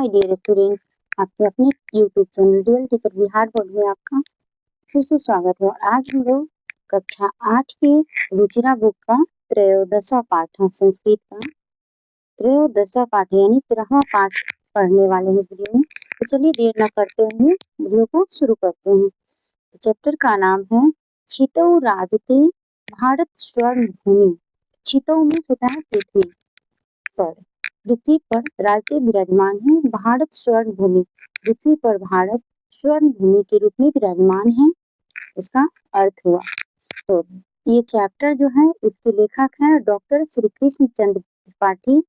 My dear student, आपके अपने YouTube channel real teacher Bihar board में आपका फिर से स्वागत है। आज हम लोग कक्षा 8 के रुचिरा बुक का त्रयोदशा पाठ है, संस्कृत का त्रयोदशा पाठ यानी 13वां पाठ पढ़ने वाले हैं इस वीडियो में। तो चलिए देर न करते हुए वीडियो को शुरू करते हैं। तो चैप्टर का नाम है छितौ राजते भारत स्वर्ण भूमि। छितौ में होता है पृथ्वी पर राजते विराजमान है। भारत स्वर्ण भूमि, पृथ्वी पर भारत स्वर्ण भूमि के रूप में विराजमान है, इसका अर्थ हुआ। तो ये चैप्टर जो है इसके लेखक हैं डॉक्टर श्री कृष्ण चंद्र त्रिपाठी,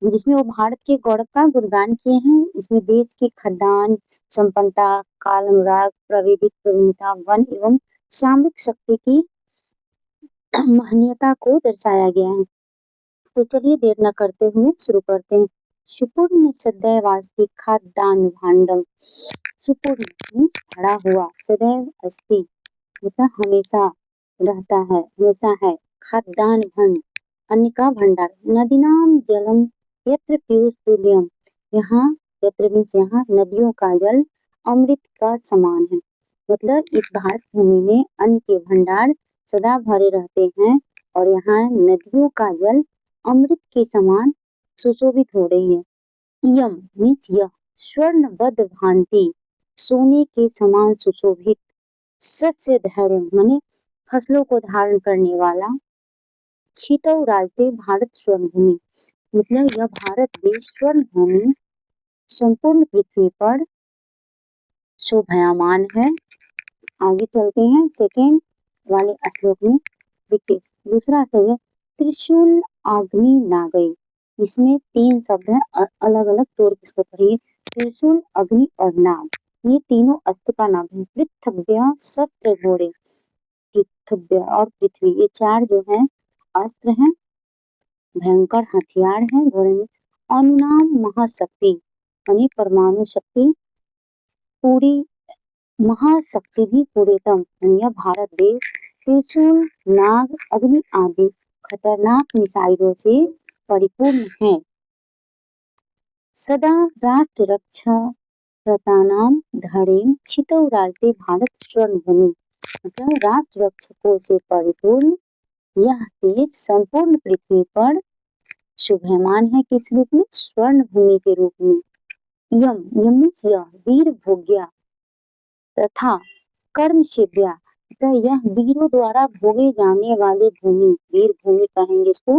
जिसमें वो भारत के गौरव का गुणगान किए हैं। इसमें देश की खदान, संपन्नता, काल अनुराग, प्राविधिक प्रवीणता, वन एवं सामरिक शक्ति की महनीयता को दर्शाया गया है। तो चलिए देर न करते हुए शुरू करते हैं। सुपूर्ण सदैवास्ति खाद्यान्न भांडम। सुपूर्ण मीन्स भरा हुआ, सदैव अस्ति मतलब हमेशा रहता है, हमेशा है। खाद्यान्न भंड अन्न का भंडार। नदीनाम जलम यत्र पीयूष तुल्यम। यहाँ यत्र मीन्स यहाँ नदियों का जल अमृत का समान है। मतलब इस भारत भूमि में अन्न के भंडार सदा भरे रहते हैं और यहाँ नदियों का जल अमृत के समान सुशोभित हो रही है। यम मीन्स यह, स्वर्णबद्ध भांति सोने के समान सुशोभित। सस्य धैर्य माने फसलों को धारण करने वाला। छितौ राजते भारत स्वर्ण भूमि मतलब यह भारत देश स्वर्ण भूमि संपूर्ण पृथ्वी पर शोभायमान है। आगे चलते हैं सेकेंड वाले श्लोक में। देखिए दूसरा श्लोक है त्रिशूल अग्नि नागई। इसमें 3 शब्द हैं और अलग अलग तोड़ के इसको पढ़िए। त्रिशूल, अग्नि और नाग, ये तीनों अस्त्र का नाम है। पृथ्व्य शस्त्र घोड़े, पृथ्व्य और पृथ्वी ये 4 जो है अस्त्र हैं, भयंकर हथियार है घोड़े में। अनुनाम महाशक्ति यानी परमाणु शक्ति, पूरी महाशक्ति भी पूरेतम यह भारत देश त्रिशूल, नाग, अग्नि आदि खतरनाक मिसाइलों से परिपूर्ण है। सदा राष्ट्र रक्षा रतानाम धड़ेम छितौ राजते भारत स्वर्ण भूमि मतलब राष्ट्र रक्षकों से परिपूर्ण यह देश संपूर्ण पृथ्वी पर शोभायमान है। किस रूप में? स्वर्ण भूमि के रूप में। यम मीन्स यह वीर भोग्या तथा कर्म सेव्या, तो यह वीरों द्वारा भोगे जाने वाले भूमि, वीर भूमि कहेंगे इसको,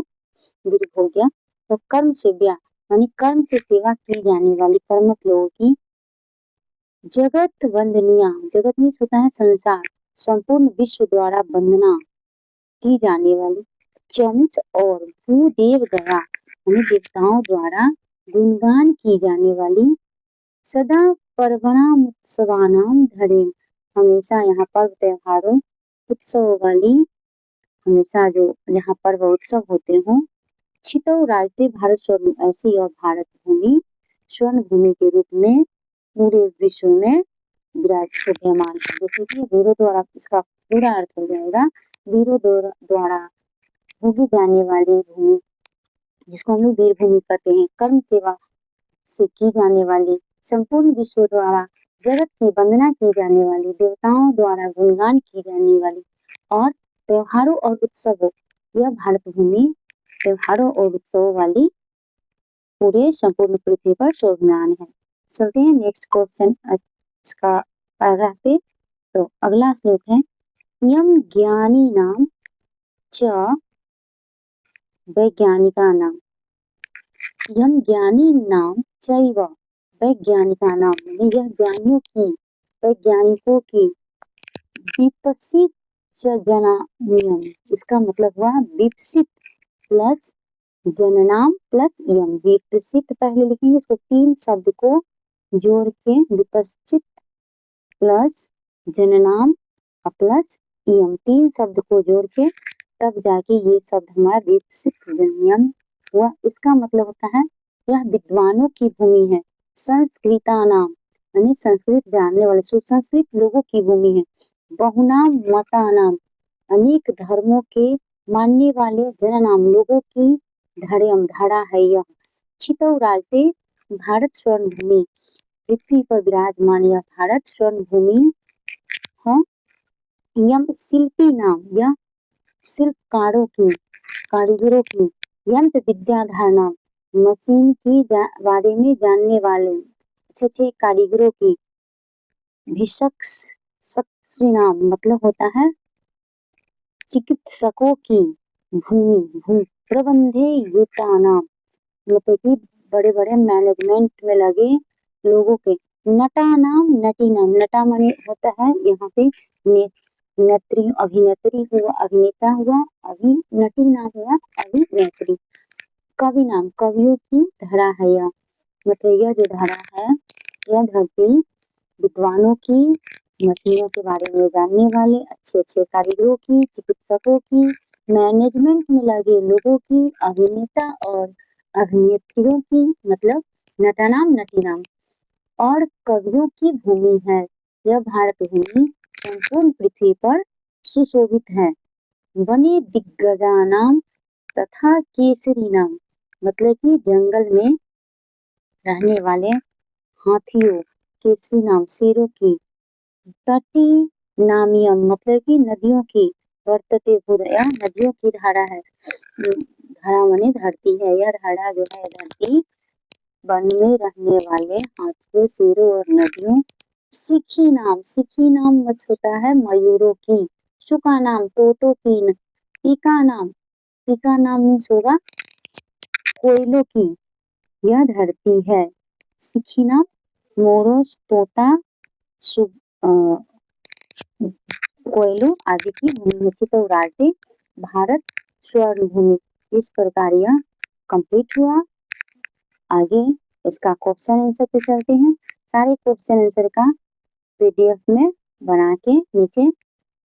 वीर भोग्या। तो कर्म सेव्या यानी कर्म से सेवा की जाने वाली कर्मठ लोगों की। जगत वंदनिया, जगत में होता है संसार, संपूर्ण विश्व द्वारा वंदना की जाने वाली। चौमिस और भूदेव गया यानी देवताओं द्वारा गुणगान की जाने वाली। सदा पर्वणाम उत्सवानाम धड़े, हमेशा यहाँ पर्व त्योहारों उत्सव वाली, हमेशा जो जहाँ पर्व उत्सव होते हों। छितौ राजते भारत स्वर्ण, ऐसी और भारत भूमि स्वर्ण भूमि के रूप में पूरे विश्व में विराज शोभायमान है। जैसे कि वीरों द्वारा, इसका पूरा अर्थ हो जाएगा वीरों द्वारा भोगी जाने वाली भूमि, जिसको हम लोग वीर भूमि कहते हैं। कर्म सेवा से की जाने वाली, संपूर्ण विश्व द्वारा जगत की वंदना की जाने वाली, देवताओं द्वारा गुणगान की जाने वाली और त्योहारों और उत्सवों, यह भारत भूमि त्योहारों और उत्सवों वाली पूरे संपूर्ण पृथ्वी पर शोभायमान है। चलते हैं नेक्स्ट क्वेश्चन, इसका पैराग्राफ पे। तो अगला श्लोक है यम ज्ञानी नाम च वैज्ञानिका नाम। यम ज्ञानी नाम चैव वैज्ञानिका नाम, यह ज्ञानियों की, वैज्ञानिकों की। विपसित जननाम, इसका मतलब हुआ विपसित प्लस जननाम प्लस यम। विपसित पहले लिखेंगे, इसको 3 शब्द को जोड़ के विपसित प्लस जननाम प्लस यम, 3 शब्द को जोड़ के तब जाके ये शब्द हमारा विपसित जनयम हुआ। इसका मतलब होता है यह विद्वानों की भूमि है। संस्कृता नाम यानी संस्कृत जानने वाले, सुसंस्कृत लोगों की भूमि है। बहुनाम मता नाम, अनेक धर्मों के मानने वाले जननाम लोगों की धड़ेम, धड़ा है यह। छितौ राजते भारत स्वर्ण भूमि, पृथ्वी पर विराजमान यह भारत स्वर्ण भूमि है। यम शिल्पी नाम, यह शिल्पकारों की, कारीगरों की, यंत्र विद्याधर नाम, मशीन की बारे में जानने वाले अच्छे कारीगरों की, भिषक नाम मतलब होता है चिकित्सकों की भूमि, प्रबंधे युता नाम मतलब कि बड़े बड़े मैनेजमेंट में लगे लोगों के, नटा नाम, नटी नाम, नटा माने होता है यहाँ पे नेत्री, अभिनेत्री हुआ, अभिनेता हुआ, नटी नाम हुआ अभिनेत्री। कवि नाम, कवियों की धरा है यह, मतलब यह जो धरा है यह धरती विद्वानों की, मशीनों के बारे में जानने वाले अच्छे कारीगरों की, चिकित्सकों की, मैनेजमेंट में लगे लोगों की, अभिनेता और अभिनेत्रियों की मतलब नटा नाम, नटी नाम और कवियों की भूमि है। यह भारत भूमि संपूर्ण पृथ्वी पर सुशोभित है। वने दिग्गजा नाम तथा केसरी नाम मतलब कि जंगल में रहने वाले हाथियों, केसरी नाम शेरों की, तटी नामियम मतलब कि नदियों की, वर्तते भूदया नदियों की धारा है, धारा माने धरती है, यह धारा जो है धरती वन में रहने वाले हाथियों, शेरों और नदियों। सिखी नाम मत होता है मयूरों की, चुका नाम तोतों की, पीका नाम मीन्स होगा कोयलों की, यह धरती है। सिखी नाम मोरों, तोता, कोयलों आदि की भूमि थी। तो राज्य भारत स्वर्ण भूमि, इस प्रकार यह कंप्लीट हुआ। आगे इसका क्वेश्चन आंसर पे चलते हैं। सारे क्वेश्चन आंसर का पीडीएफ में बना के नीचे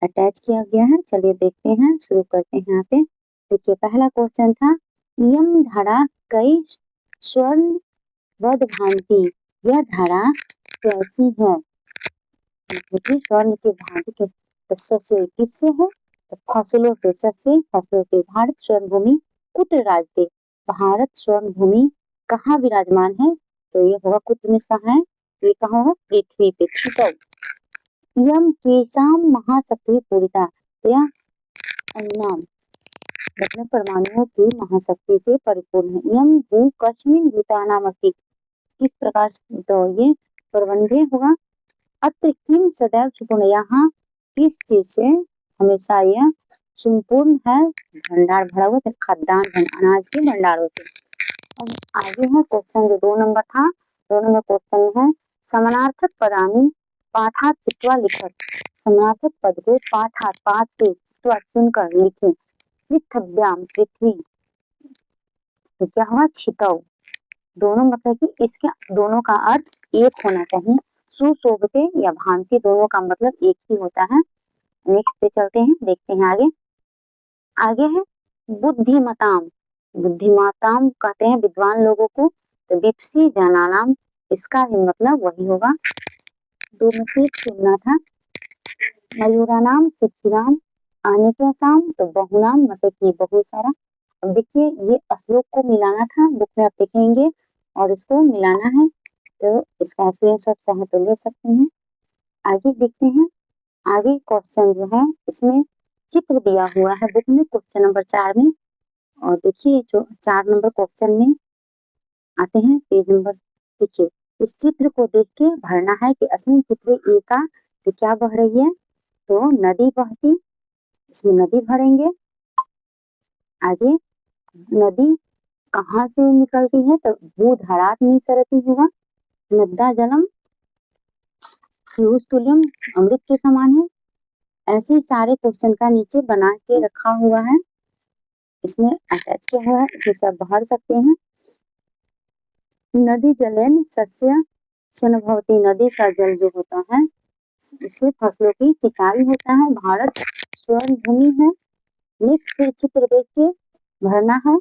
अटैच किया गया है। चलिए देखते हैं, शुरू करते हैं। यहाँ पे देखिए पहला क्वेश्चन था, यम धारा कई स्वर्ण वद भांति, यह धारा कैसी है, स्वर्ण के भांति के, तो सस्य किससे है, तो फसलों से, सस्य फसलों से। भारत स्वर्ण भूमि कुत्र राज्य, भारत स्वर्ण भूमि कहाँ विराजमान है, तो ये होगा कुत्र में कहाँ है, ये कहाँ होगा पृथ्वी पे। यम केशाम महाशक्ति पूरिता, यह अनुनाम मतलब परमाणुओं की महाशक्ति से परिपूर्ण है। यम भू कस्मिन युतानाम अस्ति, किस प्रकार से, तो ये प्रबंधे होगा। अत्र किम सदैव सुपूर्ण, यहाँ किस चीज से हमेशा यह संपूर्ण है, भंडार भरा हुआ, खाद्यान्न अनाज के भंडारों से। अब आगे है क्वेश्चन जो 2 नंबर था, 2 नंबर क्वेश्चन है, समानार्थक पदानि पाठात् चित्वा लिखत, समानार्थक पद को पाठात्, पाठ से चुनकर लिखें। पृथ्व्याम पृथ्वी, तो क्या हुआ छितव, दोनों मतलब कि इसके दोनों का अर्थ एक होना चाहिए। सुशोभते या भांति दोनों का मतलब एक ही होता है। नेक्स्ट पे चलते हैं, देखते हैं आगे। आगे है बुद्धिमताम, बुद्धिमताम कहते हैं विद्वान लोगों को, तो विपसी जनानाम, इसका भी मतलब वही होगा, दो में से चुनना था। मयूरानाम सिद्धिनाम, आने के साम, तो बहुनाम मतलब कि बहुत सारा। अब देखिए ये श्लोक को मिलाना था, बुक में आप देखेंगे और इसको मिलाना है, तो इसका स्क्रीनशॉट चाहे तो ले सकते हैं। आगे देखते हैं, आगे क्वेश्चन जो है इसमें चित्र दिया हुआ है बुक में, क्वेश्चन नंबर 4 में। और देखिए जो 4 नंबर क्वेश्चन में आते हैं, पेज नंबर, देखिए इस चित्र को देख के भरना है कि अस्मिन चित्र एका, तो क्या बह रही है, तो नदी बहती, इसमें नदी भरेंगे। आगे नदी कहाँ से निकलती है, तो भूधरात में सरती होगा। नद्दा जलम तुल्यम, अमृत के समान है। ऐसे सारे क्वेश्चन का नीचे बना के रखा हुआ है, इसमें अटैच किया हुआ है, इसे सब भर सकते हैं। नदी जलेन सस्य भवती, नदी का जल जो होता है उससे फसलों की सिंचाई होता है। भारत स्वर्ण भूमि है। नेक्स्ट फिर चित्र देख के भरना है।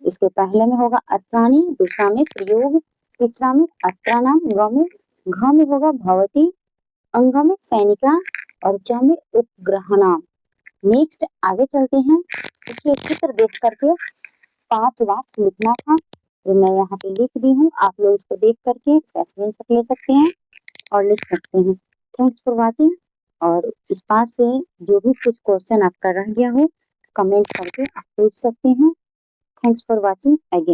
इसके पहले में होगा अस्त्राणी, दूसरा में प्रयोग, तीसरा में अस्त्रानाम, घ में होगा भवती, अंग में सैनिका और च में उपग्रहणाम। नेक्स्ट आगे चलते हैं, इसके चित्र देख करके 5 वाक्य लिखना था। जो मैं यहाँ पे लिख दी हूँ, आप लोग इसको देख करके इसका स्क्रीनशॉट ले सकते हैं और लिख सकते हैं। Thanks for watching. और इस पार्ट से जो भी कुछ क्वेश्चन आपका रह गया हो कमेंट करके आप पूछ सकते हैं। Thanks for watching again.